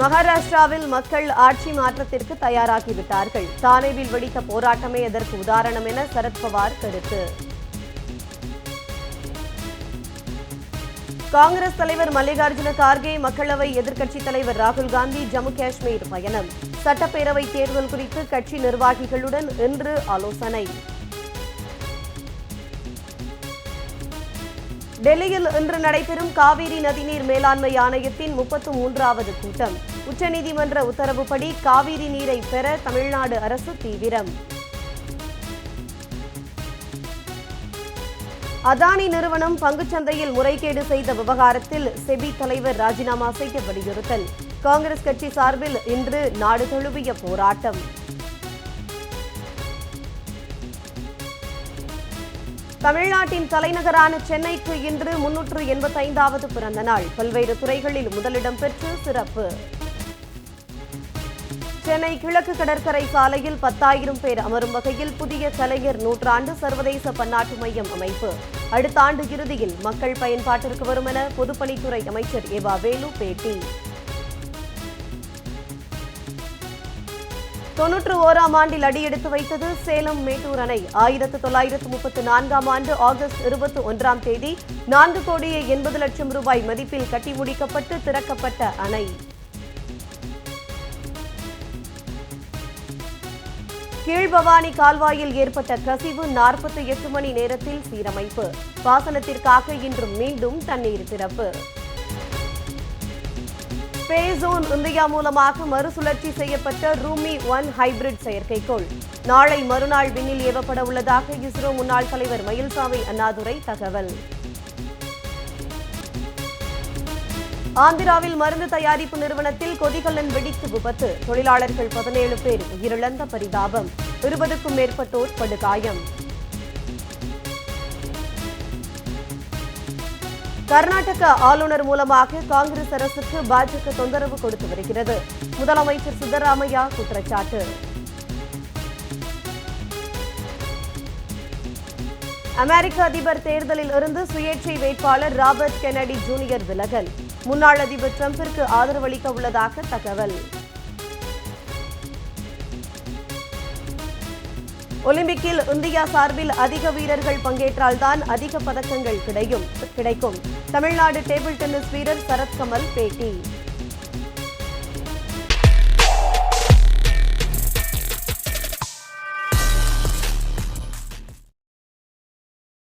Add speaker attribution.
Speaker 1: மகாராஷ்டிராவில் மக்கள் ஆட்சி மாற்றத்திற்கு தயாராகிவிட்டார்கள். தானேவில் வெடித்த போராட்டமே அதற்கு உதாரணம் என சரத்பவார் கருத்து. காங்கிரஸ் தலைவர் மல்லிகார்ஜுன கார்கே, மக்களவை எதிர்க்கட்சித் தலைவர் ராகுல் காந்தி ஜம்மு காஷ்மீர் பயணம். சட்டப்பேரவை தேர்தல் குறித்து கட்சி நிர்வாகிகளுடன் இன்று ஆலோசனை. டெல்லியில் இன்று நடைபெறும் காவிரி நதிநீர் மேலாண்மை ஆணையத்தின் 33வது கூட்டம். உச்சநீதிமன்ற உத்தரவுப்படி காவிரி நீரை பெற தமிழ்நாடு அரசு தீவிரம். அதானி நிறுவனம் பங்குச்சந்தையில் முறைகேடு செய்த விவகாரத்தில் செபி தலைவர் ராஜினாமா செய்ய வலியுறுத்தல். காங்கிரஸ் கட்சி சார்பில் இன்று நாடு தழுவிய போராட்டம். தமிழ்நாட்டின் தலைநகரான சென்னைக்கு இன்று 385வது பிறந்த நாள். பல்வேறு துறைகளில் முதலிடம் பெற்று சிறப்பு. சென்னை கிழக்கு கடற்கரை சாலையில் 10,000 பேர் அமரும் வகையில் புதிய கலைஞர் நூற்றாண்டு சர்வதேச பன்னாட்டு மையம் அமைப்பு. அடுத்த ஆண்டு இறுதியில் மக்கள் பயன்பாட்டிற்கு வரும் என பொதுப்பணித்துறை அமைச்சர் ஏவா வேலு பேட்டி. 91ஆம் ஆண்டில் அடியெடுத்து வைத்தது சேலம் மேட்டூர் அணை. 1934ஆம் ஆண்டு ஆகஸ்ட் 21ஆம் தேதி 4,80,00,000 ரூபாய் மதிப்பில் கட்டி முடிக்கப்பட்டு திறக்கப்பட்ட அணை. கீழ்பவானி கால்வாயில் ஏற்பட்ட கசிவு 48 மணி நேரத்தில் சீரமைப்பு. பாசனத்திற்காக இன்று மீண்டும் தண்ணீர் திறப்பு. ஸ்பேஸ்ஜோன் இந்தியா மூலமாக மறுசுழற்சி செய்யப்பட்ட ரூமி 1 ஹைபிரிட் செயற்கைக்கோள் நாளை மறுநாள் விண்ணில் ஏவப்பட உள்ளதாக இஸ்ரோ முன்னாள் தலைவர் மயில்சாமி அண்ணாதுரை தகவல். ஆந்திராவில் மருந்து தயாரிப்பு நிறுவனத்தில் கொதிகலன் வெடித்து விபத்து. தொழிலாளர்கள் 17 பேர் உயிரிழந்த பரிதாபம். 20க்கும் மேற்பட்டோர் படுகாயம். கர்நாடக ஆளுநர் மூலமாக காங்கிரஸ் அரசுக்கு பாஜக தொந்தரவு கொடுத்து வருகிறது. முதலமைச்சர் சித்தராமையா குற்றச்சாட்டு. அமெரிக்க அதிபர் தேர்தலில் இருந்து சுயேட்சை வேட்பாளர் ராபர்ட் கென்னடி ஜூனியர் விலகல். முன்னாள் அதிபர் டிரம்பிற்கு ஆதரவளிக்க உள்ளதாக தகவல். ஒலிம்பிக்கில் இந்தியா சார்பில் அதிக வீரர்கள் பங்கேற்றால்தான் அதிக பதக்கங்கள் கிடைக்கும். தமிழ்நாடு டேபிள் டென்னிஸ் வீரர் சரத்கமல் பேட்டி.